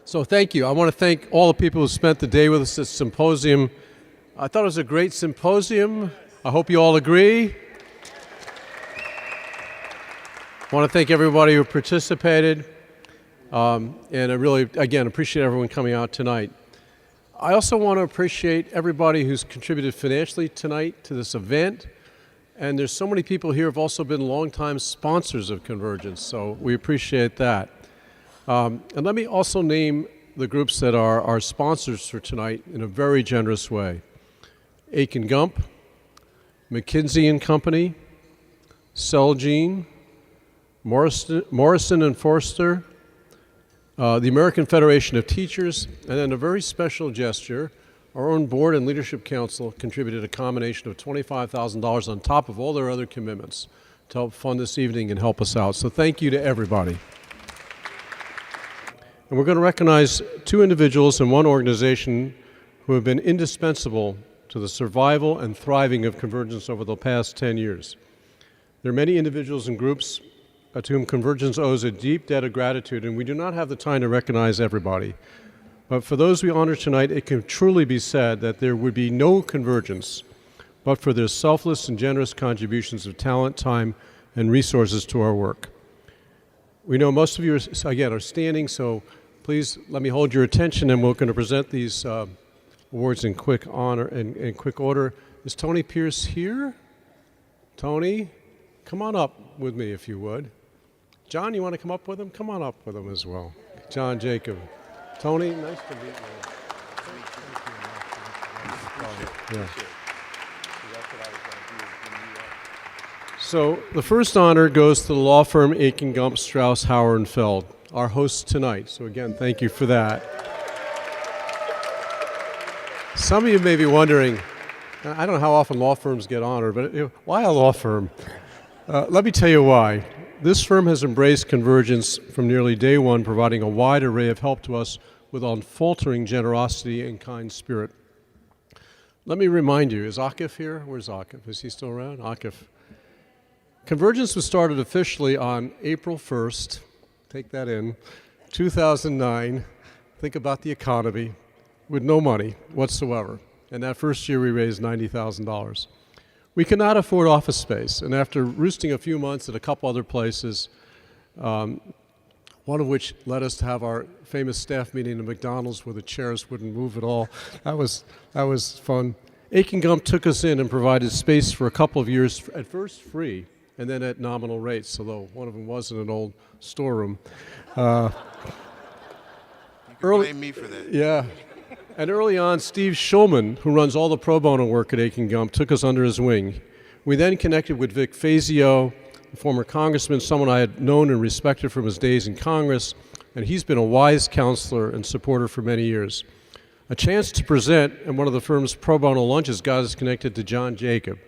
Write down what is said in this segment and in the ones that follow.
So thank you. I want to thank all the people who spent the day with us at Symposium. I thought it was a great symposium. I hope you all agree. I want to thank everybody who participated. And I really, again, appreciate everyone coming out tonight. I also want to appreciate everybody who's contributed financially tonight to this event. And there's so many people here who have also been longtime sponsors of Convergence, so we appreciate that. And let me also name the groups that are our sponsors for tonight in a very generous way. Akin Gump, McKinsey & Company, Celgene, Morrison & Foerster, the American Federation of Teachers, and then a very special gesture, our own Board and Leadership Council contributed a combination of $25,000 on top of all their other commitments to help fund this evening and help us out. So thank you to everybody. And we're going to recognize two individuals and one organization who have been indispensable to the survival and thriving of Convergence over the past 10 years. There are many individuals and groups to whom Convergence owes a deep debt of gratitude, and we do not have the time to recognize everybody. But for those we honor tonight, it can truly be said that there would be no Convergence but for their selfless and generous contributions of talent, time, and resources to our work. We know most of you, again, are standing, so please let me hold your attention, and we're going to present these awards in quick honor and in quick order. Is Tony Pierce here? Tony, come on up with me if you would. John, you want to come up with him? Come on up with him as well. John Jacob. Tony, nice to meet you. Yeah. So the first honor goes to the law firm Akin Gump, Strauss, Hauer, and Feld, our hosts tonight. So again, thank you for that. Some of you may be wondering, I don't know how often law firms get honored, but why a law firm? Let me tell you why. This firm has embraced Convergence from nearly day one, providing a wide array of help to us with unfaltering generosity and kind spirit. Let me remind you, is Akif here? Where's Akif? Is he still around? Akif. Convergence was started officially on April 1st, take that in, 2009. Think about the economy, with no money whatsoever. And that first year we raised $90,000. We could not afford office space, and after roosting a few months at a couple other places, one of which led us to have our famous staff meeting at McDonald's where the chairs wouldn't move at all. That was fun. Akin Gump took us in and provided space for a couple of years, at first free, and then at nominal rates, although one of them was in an old storeroom. You can blame me for that. Yeah. And early on, Steve Schulman, who runs all the pro bono work at Akin Gump, took us under his wing. We then connected with Vic Fazio, a former congressman, someone I had known and respected from his days in Congress, and he's been a wise counselor and supporter for many years. A chance to present at one of the firm's pro bono lunches got us connected to John Jacob.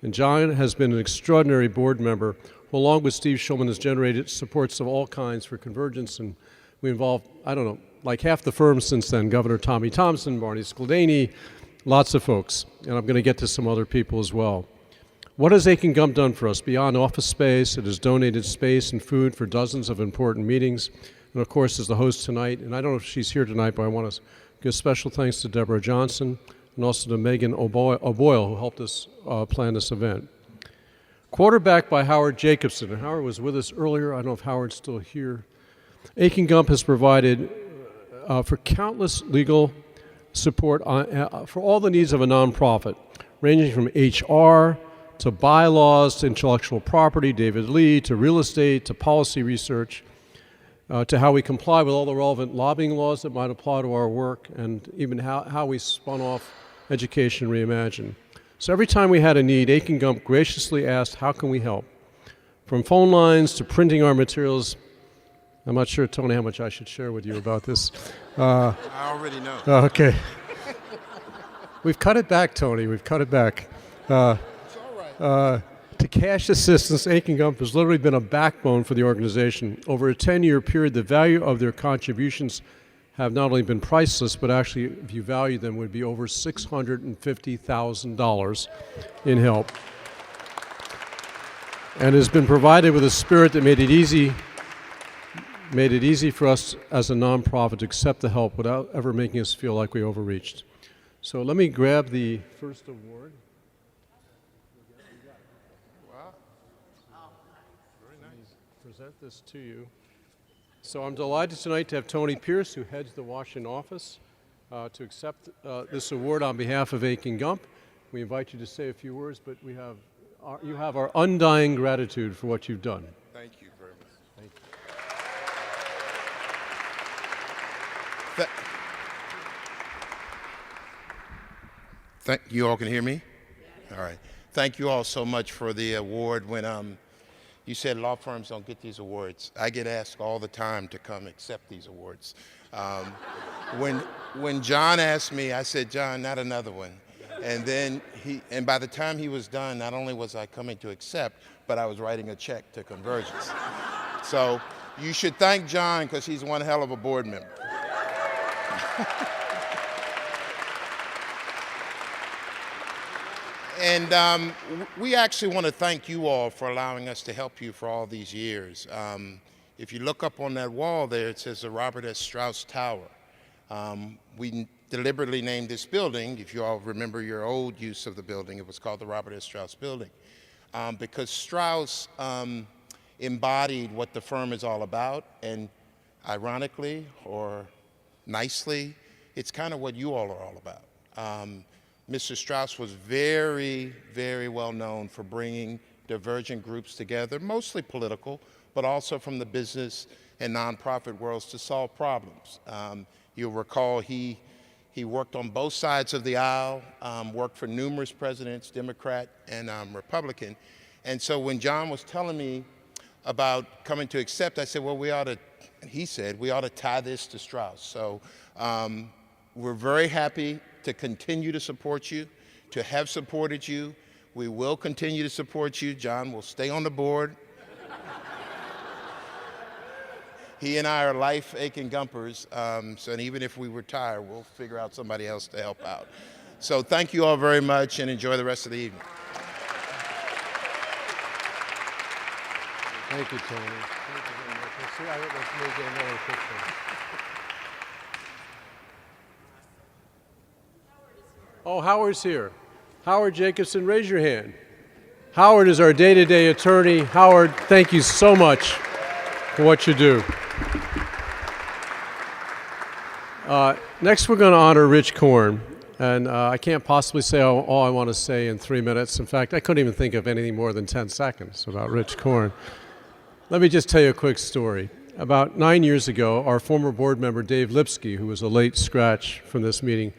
And John has been an extraordinary board member who, along with Steve Schulman, has generated supports of all kinds for Convergence, and we involved, I don't know, like half the firms since then, Governor Tommy Thompson, Barney Skladany, lots of folks, and I'm going to get to some other people as well. What has Akin Gump done for us? Beyond office space, it has donated space and food for dozens of important meetings, and of course, as the host tonight, and I don't know if she's here tonight, but I want to give special thanks to Deborah Johnson and also to Megan O'Boyle, who helped us plan this event. Quarterbacked by Howard Jacobson, and Howard was with us earlier. I don't know if Howard's still here. Akin Gump has provided for countless legal support for all the needs of a nonprofit, ranging from HR to bylaws to intellectual property, David Lee, to real estate, to policy research, to how we comply with all the relevant lobbying laws that might apply to our work, and even how we spun off Education Reimagined. So every time we had a need, Akin Gump graciously asked, how can we help? From phone lines to printing our materials. I'm not sure, Tony, how much I should share with you about this. I already know. Okay. We've cut it back, Tony. We've cut it back. It's all right. To cash assistance, Akin Gump has literally been a backbone for the organization. Over a 10-year period, the value of their contributions have not only been priceless, but actually, if you value them, would be over $650,000 in help. And has been provided with a spirit that made it easy made it easy for us as a nonprofit to accept the help without ever making us feel like we overreached. So let me grab the first award. Wow. Very nice. Present this to you. So I'm delighted tonight to have Tony Pierce, who heads the Washington office, to accept this award on behalf of Akin Gump. We invite you to say a few words, but you have our undying gratitude for what you've done. Thank you very much. Thank you all can hear me? All right. Thank you all so much for the award. When you said law firms don't get these awards, I get asked all the time to come accept these awards. When John asked me, I said, John, not another one. And then by the time he was done, not only was I coming to accept, but I was writing a check to Convergence. So you should thank John because he's one hell of a board member. And we actually want to thank you all for allowing us to help you for all these years. If you look up on that wall there, it says the Robert S. Strauss Tower. We deliberately named this building, if you all remember your old use of the building, it was called the Robert S. Strauss Building, because Strauss embodied what the firm is all about, and ironically or nicely, it's kind of what you all are all about. Mr. Strauss was very, very well known for bringing divergent groups together, mostly political, but also from the business and nonprofit worlds to solve problems. You'll recall he worked on both sides of the aisle, worked for numerous presidents, Democrat and Republican. And so when John was telling me about coming to accept, I said, well, he said, we ought to tie this to Strauss. So we're very happy to continue to support you, to have supported you. We will continue to support you. John will stay on the board. He and I are life Akin Gumpers, and even if we retire, we'll figure out somebody else to help out. So thank you all very much and enjoy the rest of the evening. Thank you, Tony. Thank you very much. Let's make another picture. Oh, Howard's here. Howard Jacobson, raise your hand. Howard is our day-to-day attorney. Howard, thank you so much for what you do. Next, we're going to honor Rich Korn. And I can't possibly say all I want to say in 3 minutes. In fact, I couldn't even think of anything more than 10 seconds about Rich Korn. Let me just tell you a quick story. About 9 years ago, our former board member, Dave Lipsky, who was a late scratch from this meeting,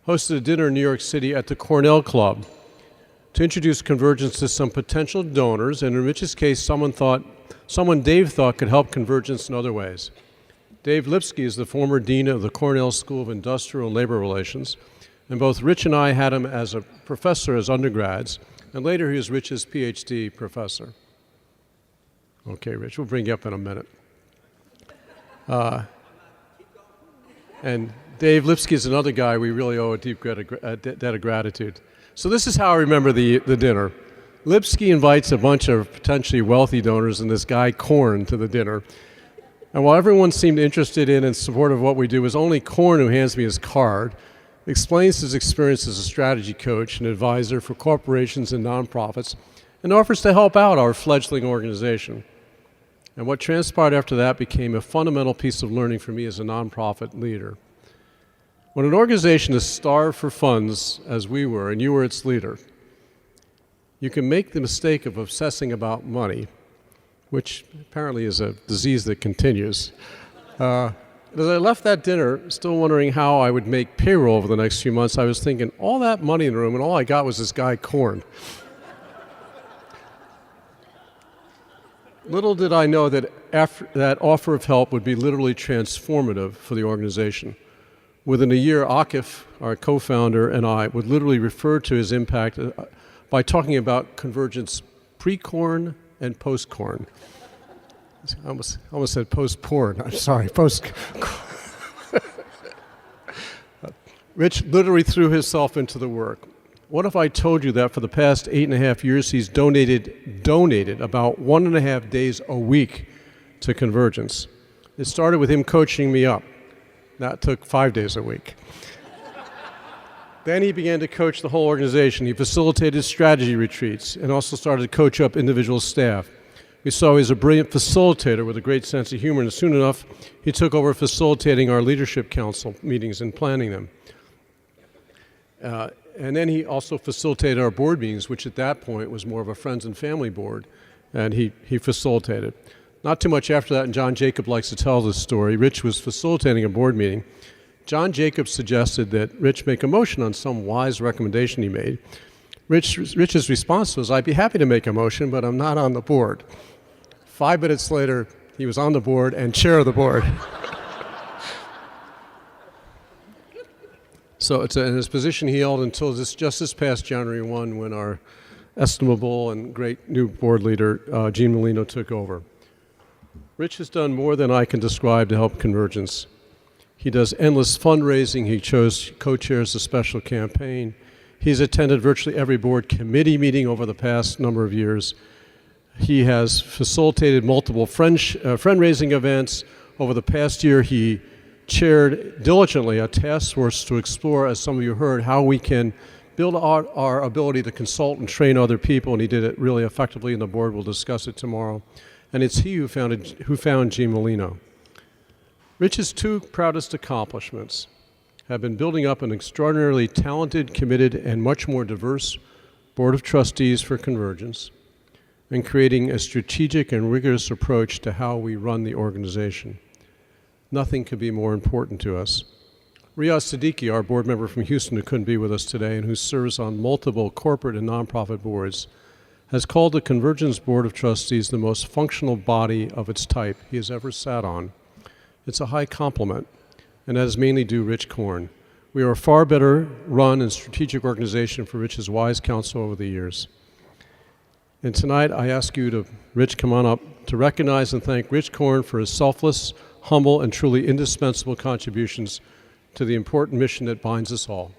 hosted a dinner in New York City at the Cornell Club to introduce Convergence to some potential donors, and in Rich's case, someone Dave thought could help Convergence in other ways. Dave Lipsky is the former dean of the Cornell School of Industrial and Labor Relations, and both Rich and I had him as a professor as undergrads, and later he was Rich's PhD professor. Okay, Rich, we'll bring you up in a minute. And Dave Lipsky is another guy we really owe a deep debt of gratitude. So this is how I remember the dinner. Lipsky invites a bunch of potentially wealthy donors and this guy Korn to the dinner. And while everyone seemed interested in and supportive of what we do, it was only Korn who hands me his card, explains his experience as a strategy coach and advisor for corporations and nonprofits, and offers to help out our fledgling organization. And what transpired after that became a fundamental piece of learning for me as a nonprofit leader. When an organization is starved for funds, as we were, and you were its leader, you can make the mistake of obsessing about money, which apparently is a disease that continues. As I left that dinner, still wondering how I would make payroll over the next few months, I was thinking, all that money in the room, and all I got was this guy Korn. Little did I know that that offer of help would be literally transformative for the organization. Within a year, Akif, our co-founder, and I would literally refer to his impact by talking about Convergence pre-Korn and post-Korn. I almost said post-porn. I'm sorry, post. Rich literally threw himself into the work. What if I told you that for the past 8.5 years, he's donated about 1.5 days a week to Convergence? It started with him coaching me up. That took 5 days a week. Then he began to coach the whole organization. He facilitated strategy retreats and also started to coach up individual staff. We saw he was a brilliant facilitator with a great sense of humor, and soon enough, he took over facilitating our leadership council meetings and planning them. And then he also facilitated our board meetings, which at that point was more of a friends and family board, and he facilitated. Not too much after that, and John Jacob likes to tell this story, Rich was facilitating a board meeting. John Jacob suggested that Rich make a motion on some wise recommendation he made. Rich's response was, I'd be happy to make a motion, but I'm not on the board. 5 minutes later, he was on the board and chair of the board. So it's in his position he held until just this past January 1, when our estimable and great new board leader, Gene Molino, took over. Rich has done more than I can describe to help Convergence. He does endless fundraising. He co-chairs a special campaign. He's attended virtually every board committee meeting over the past number of years. He has facilitated multiple friend-raising events. Over the past year, he chaired diligently a task force to explore, as some of you heard, how we can build out our ability to consult and train other people, and he did it really effectively, and the board will discuss it tomorrow. And it's he who found Gene Molino. Rich's 2 proudest accomplishments have been building up an extraordinarily talented, committed, and much more diverse board of trustees for Convergence, and creating a strategic and rigorous approach to how we run the organization. Nothing could be more important to us. Riaz Siddiqui, our board member from Houston who couldn't be with us today and who serves on multiple corporate and nonprofit boards, has called the Convergence Board of Trustees the most functional body of its type he has ever sat on. It's a high compliment, and that is mainly due Rich Korn. We are a far better run and strategic organization for Rich's wise counsel over the years. And tonight I ask you to, Rich, come on up, to recognize and thank Rich Korn for his selfless, humble, and truly indispensable contributions to the important mission that binds us all.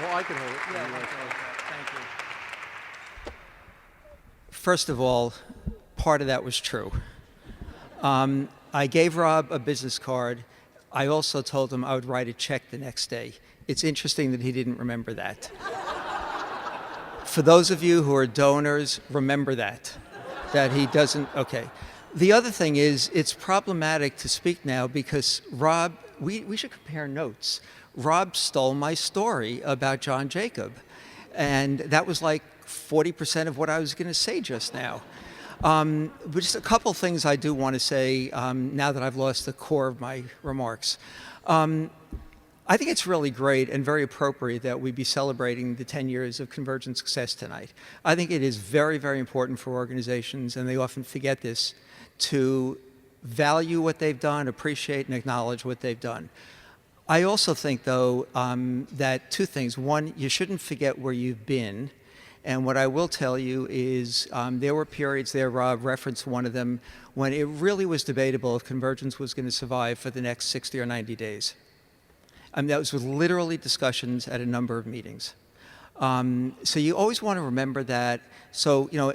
I can hold it. Thank you. First of all, part of that was true. I gave Rob a business card. I also told him I would write a check the next day. It's interesting that he didn't remember that. For those of you who are donors, remember that he doesn't, okay. The other thing is, it's problematic to speak now because Rob, we should compare notes. Rob stole my story about John Jacob, and that was like 40% of what I was going to say just now. But just a couple things I do want to say now that I've lost the core of my remarks. I think it's really great and very appropriate that we be celebrating the 10 years of Convergence success tonight. I think it is very, very important for organizations, and they often forget this, to value what they've done, appreciate and acknowledge what they've done. I also think, though, that 2 things. One, you shouldn't forget where you've been. And what I will tell you is there were periods there, Rob referenced one of them, when it really was debatable if Convergence was going to survive for the next 60 or 90 days. I mean, that was with literally discussions at a number of meetings. So you always want to remember that. So, you know,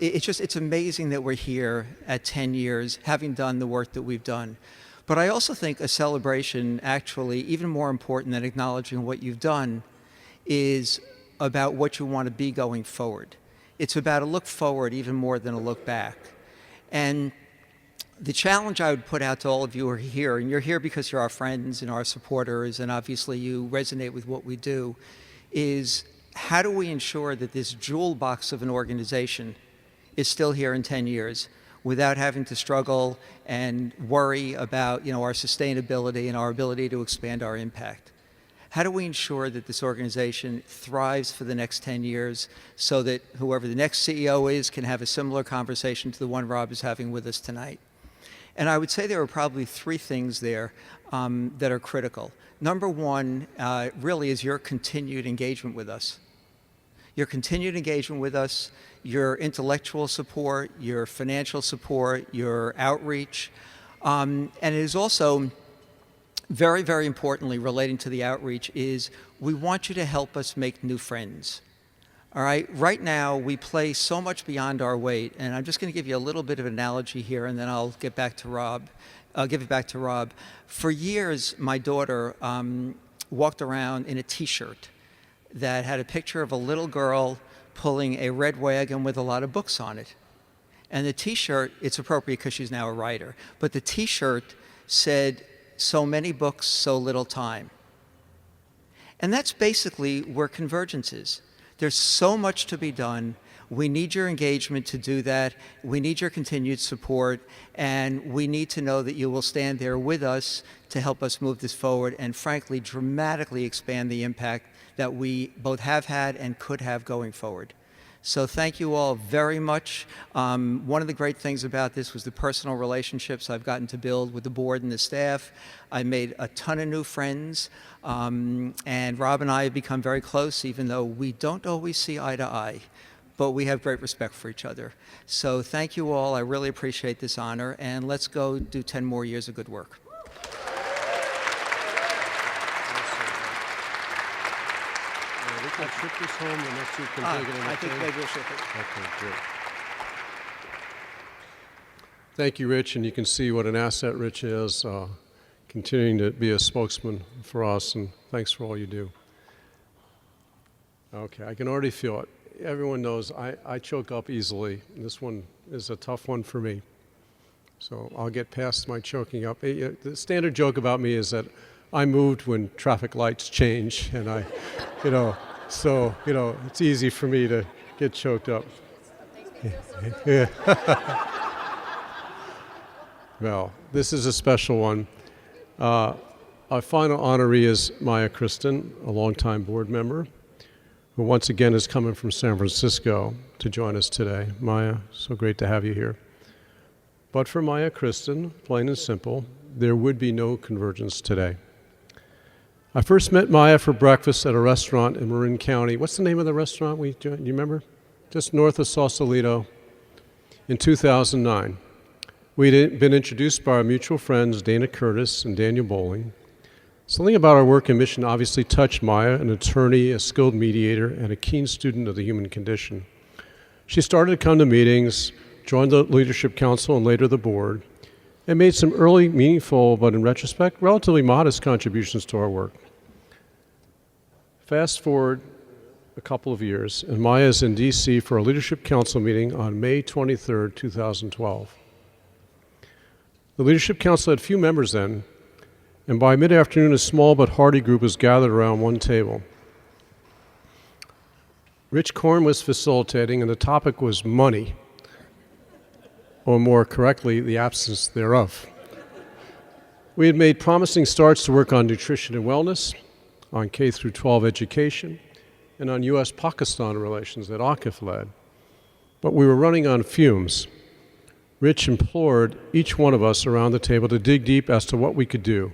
it's amazing that we're here at 10 years, having done the work that we've done. But I also think a celebration, actually, even more important than acknowledging what you've done, is about what you want to be going forward. It's about a look forward even more than a look back. And the challenge I would put out to all of you who are here, and you're here because you're our friends and our supporters, and obviously you resonate with what we do, is how do we ensure that this jewel box of an organization is still here in 10 years without having to struggle and worry about, our sustainability and our ability to expand our impact? How do we ensure that this organization thrives for the next 10 years so that whoever the next CEO is can have a similar conversation to the one Rob is having with us tonight? And I would say there are probably 3 things there that are critical. Number one, really, is your continued engagement with us. Your continued engagement with us, your intellectual support, your financial support, your outreach. And it is also very, very importantly relating to the outreach is we want you to help us make new friends. All right, right now we play so much beyond our weight, and I'm just going to give you a little bit of an analogy here, and then I'll get back to Rob. I'll give it back to Rob. For years, my daughter walked around in a T-shirt that had a picture of a little girl pulling a red wagon with a lot of books on it. And the T-shirt, it's appropriate because she's now a writer, but the T-shirt said, "So many books, so little time." And that's basically where Convergence is. There's so much to be done. We need your engagement to do that. We need your continued support. And we need to know that you will stand there with us to help us move this forward and, frankly, dramatically expand the impact that we both have had and could have going forward. So thank you all very much. One of the great things about this was the personal relationships I've gotten to build with the board and the staff. I made a ton of new friends, and Rob and I have become very close, even though we don't always see eye to eye, but we have great respect for each other. So thank you all. I really appreciate this honor, and let's go do 10 more years of good work. We can ship this home, and next week can take it in the I think plane. they will ship it. Okay, great. Thank you, Rich, and you can see what an asset Rich is, continuing to be a spokesman for us, and thanks for all you do. Okay, I can already feel it. Everyone knows I choke up easily. This one is a tough one for me, so I'll get past my choking up. The standard joke about me is that I moved when traffic lights change, and I, so, it's easy for me to get choked up. Yeah. Well, this is a special one. Our final honoree is Maya Kristin, a longtime board member, who once again is coming from San Francisco to join us today. Maya, so great to have you here. But for Maya Kristin, plain and simple, there would be no Convergence today. I first met Maya for breakfast at a restaurant in Marin County. What's the name of the restaurant do you remember? Just north of Sausalito in 2009. We'd been introduced by our mutual friends, Dana Curtis and Daniel Bowling. Something about our work and mission obviously touched Maya, an attorney, a skilled mediator, and a keen student of the human condition. She started to come to meetings, joined the Leadership Council and later the board, and made some early, meaningful, but in retrospect, relatively modest contributions to our work. Fast forward a couple of years, and Maya is in DC for a Leadership Council meeting on May 23rd, 2012. The Leadership Council had few members then, and by mid-afternoon, a small but hearty group was gathered around one table. Rich Korn was facilitating, and the topic was money, or more correctly, the absence thereof. We had made promising starts to work on nutrition and wellness, on K through 12 education, and on U.S.-Pakistan relations that Akif led. But we were running on fumes. Rich implored each one of us around the table to dig deep as to what we could do.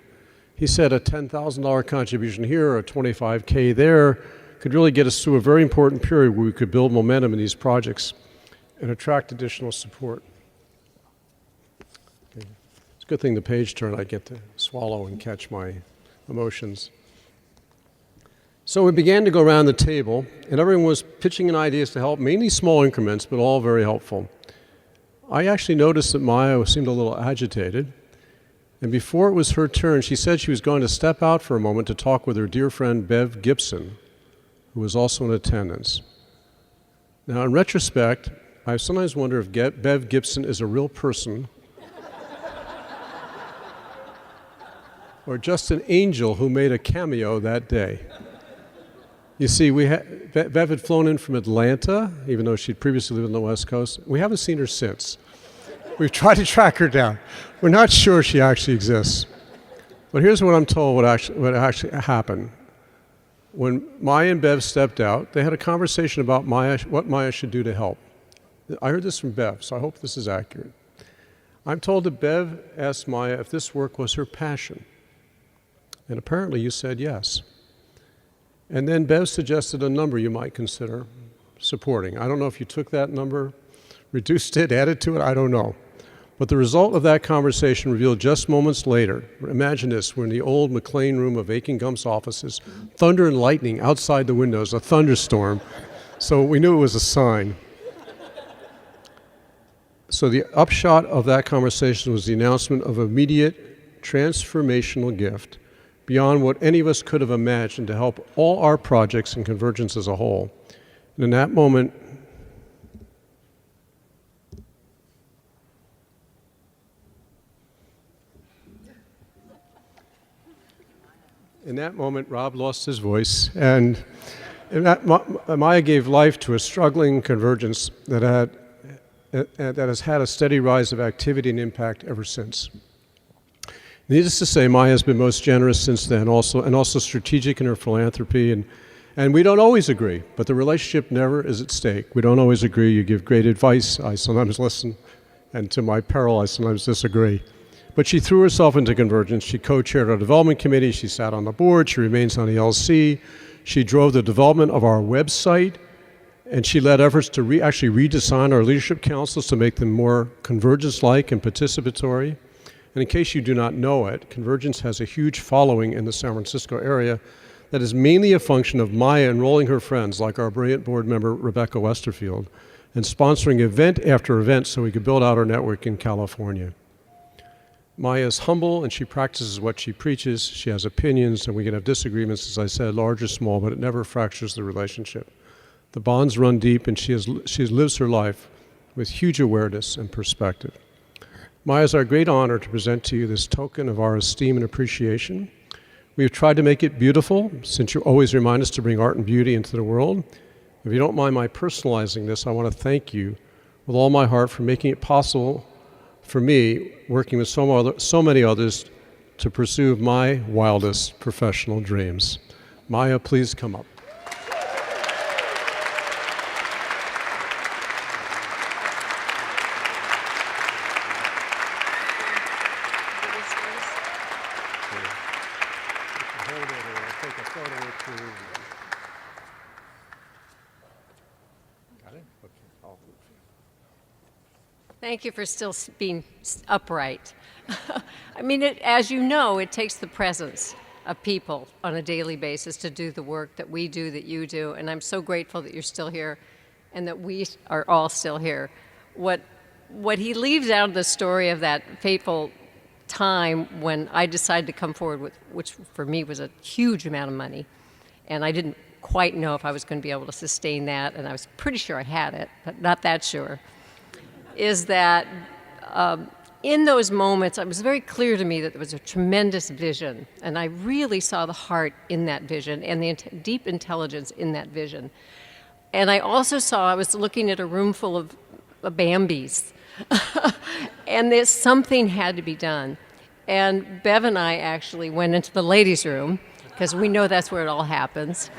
He said a $10,000 contribution here or a $25K there could really get us through a very important period where we could build momentum in these projects and attract additional support. Okay. It's a good thing the page turned. I get to swallow and catch my emotions. So we began to go around the table, and everyone was pitching in ideas to help, mainly small increments, but all very helpful. I actually noticed that Maya seemed a little agitated, and before it was her turn, she said she was going to step out for a moment to talk with her dear friend Bev Gibson, who was also in attendance. Now, in retrospect, I sometimes wonder if Bev Gibson is a real person or just an angel who made a cameo that day. You see, Bev had flown in from Atlanta, even though she'd previously lived on the West Coast. We haven't seen her since. We've tried to track her down. We're not sure she actually exists. But here's what I'm told what actually happened. When Maya and Bev stepped out, they had a conversation about what Maya should do to help. I heard this from Bev, so I hope this is accurate. I'm told that Bev asked Maya if this work was her passion. And apparently you said yes. And then Bev suggested a number you might consider supporting. I don't know if you took that number, reduced it, added to it, I don't know. But the result of that conversation revealed just moments later. Imagine this, we're in the old McLean room of Akin Gump's offices, thunder and lightning outside the windows, a thunderstorm. So we knew it was a sign. So the upshot of that conversation was the announcement of immediate transformational gift beyond what any of us could have imagined to help all our projects and Convergence as a whole. And in that moment, Rob lost his voice, and Maya gave life to a struggling Convergence that has had a steady rise of activity and impact ever since. Needless to say, Maya has been most generous since then, also strategic in her philanthropy, and we don't always agree, but the relationship never is at stake. We don't always agree. You give great advice. I sometimes listen, and to my peril, I sometimes disagree. But she threw herself into Convergence. She co-chaired our development committee. She sat on the board. She remains on the LC. She drove the development of our website, and she led efforts to actually redesign our leadership councils to make them more Convergence-like and participatory. And in case you do not know it, Convergence has a huge following in the San Francisco area that is mainly a function of Maya enrolling her friends, like our brilliant board member, Rebecca Westerfield, and sponsoring event after event so we could build out our network in California. Maya is humble, and she practices what she preaches. She has opinions, and we can have disagreements, as I said, large or small, but it never fractures the relationship. The bonds run deep, and she lives her life with huge awareness and perspective. Maya, it's our great honor to present to you this token of our esteem and appreciation. We have tried to make it beautiful, since you always remind us to bring art and beauty into the world. If you don't mind my personalizing this, I want to thank you with all my heart for making it possible for me, working with so many others, to pursue my wildest professional dreams. Maya, please come up. Thank you for still being upright. I mean, as you know, it takes the presence of people on a daily basis to do the work that we do, that you do, and I'm so grateful that you're still here and that we are all still here. What he leaves out of the story of that fateful time when I decided to come forward with, which for me was a huge amount of money, and I didn't quite know if I was going to be able to sustain that, and I was pretty sure I had it, but not that sure, is that in those moments, it was very clear to me that there was a tremendous vision, and I really saw the heart in that vision and the deep intelligence in that vision. And I also saw, I was looking at a room full of Bambis, and something had to be done. And Bev and I actually went into the ladies' room, because we know that's where it all happens.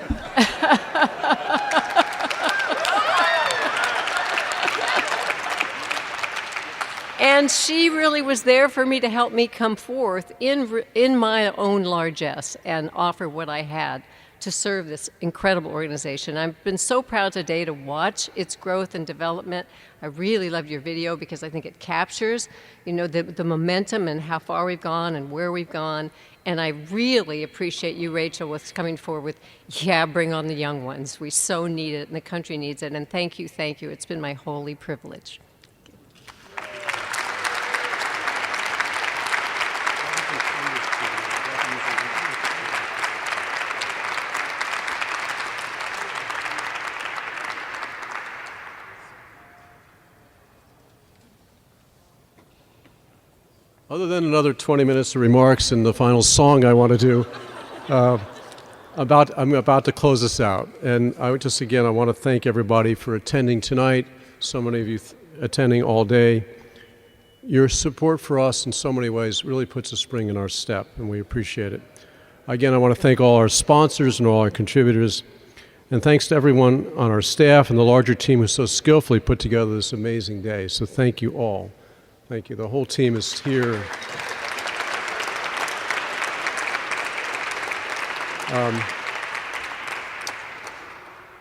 And she really was there for me to help me come forth in my own largesse and offer what I had to serve this incredible organization. I've been so proud today to watch its growth and development. I really loved your video because I think it captures, you know, the momentum and how far we've gone and where we've gone. And I really appreciate you, Rachel, with coming forward with, yeah, bring on the young ones. We so need it and the country needs it. And thank you, thank you. It's been my holy privilege. Other than another 20 minutes of remarks and the final song I want to do, I'm about to close this out. And I want to thank everybody for attending tonight, so many of you attending all day. Your support for us in so many ways really puts a spring in our step, and we appreciate it. Again, I want to thank all our sponsors and all our contributors, and thanks to everyone on our staff and the larger team who so skillfully put together this amazing day. So thank you all. Thank you. The whole team is here.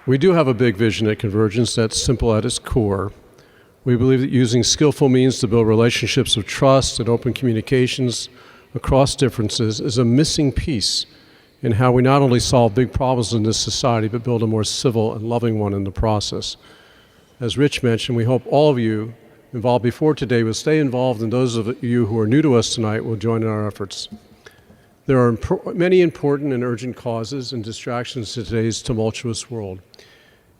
We do have a big vision at Convergence that's simple at its core. We believe that using skillful means to build relationships of trust and open communications across differences is a missing piece in how we not only solve big problems in this society, but build a more civil and loving one in the process. As Rich mentioned, we hope all of you involved before today will stay involved, and those of you who are new to us tonight will join in our efforts. There are many important and urgent causes and distractions to today's tumultuous world.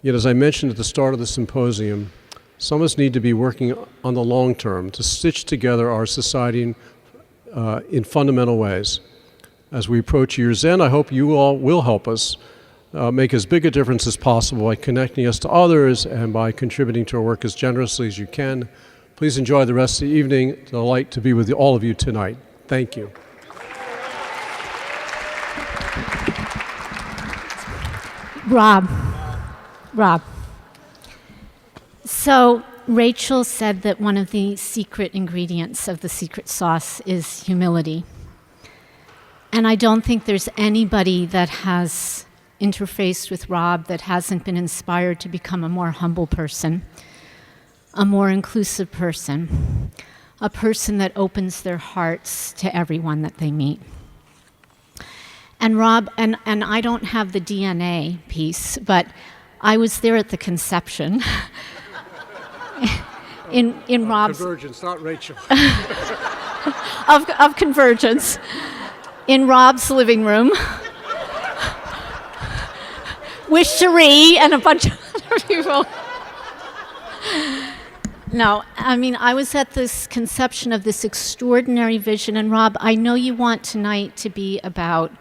Yet, as I mentioned at the start of the symposium, some of us need to be working on the long term to stitch together our society in fundamental ways. As we approach year's end, I hope you all will help us make as big a difference as possible by connecting us to others and by contributing to our work as generously as you can. Please enjoy the rest of the evening. It's a delight to be with all of you tonight. Thank you. Rob. So Rachel said that one of the secret ingredients of the secret sauce is humility. And I don't think there's anybody that has interfaced with Rob that hasn't been inspired to become a more humble person, a more inclusive person, a person that opens their hearts to everyone that they meet. And Rob, and I don't have the DNA piece, but I was there at the conception in Rob's Convergence, not Rachel. of Convergence in Rob's living room with Cherie and a bunch of other people. No, I mean, I was at this conception of this extraordinary vision, and Rob, I know you want tonight to be about,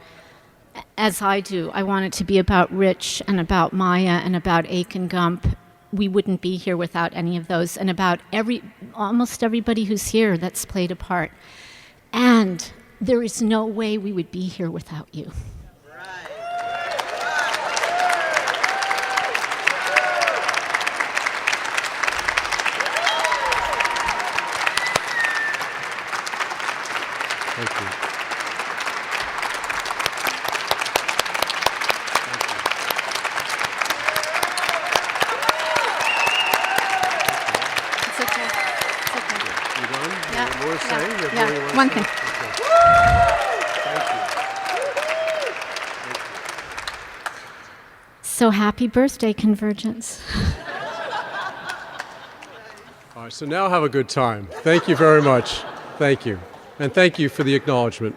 as I do, I want it to be about Rich and about Maya and about Akin Gump. We wouldn't be here without any of those, and about almost everybody who's here that's played a part. And there is no way we would be here without you. Thank you. It's okay. It's okay. You done? Yeah. You have more to say? You have Yeah. more you want to One say? thing. Okay. Thank So happy birthday, Convergence. you. All right, so now have a good time. Thank you very much. Thank you. And thank you for the acknowledgement.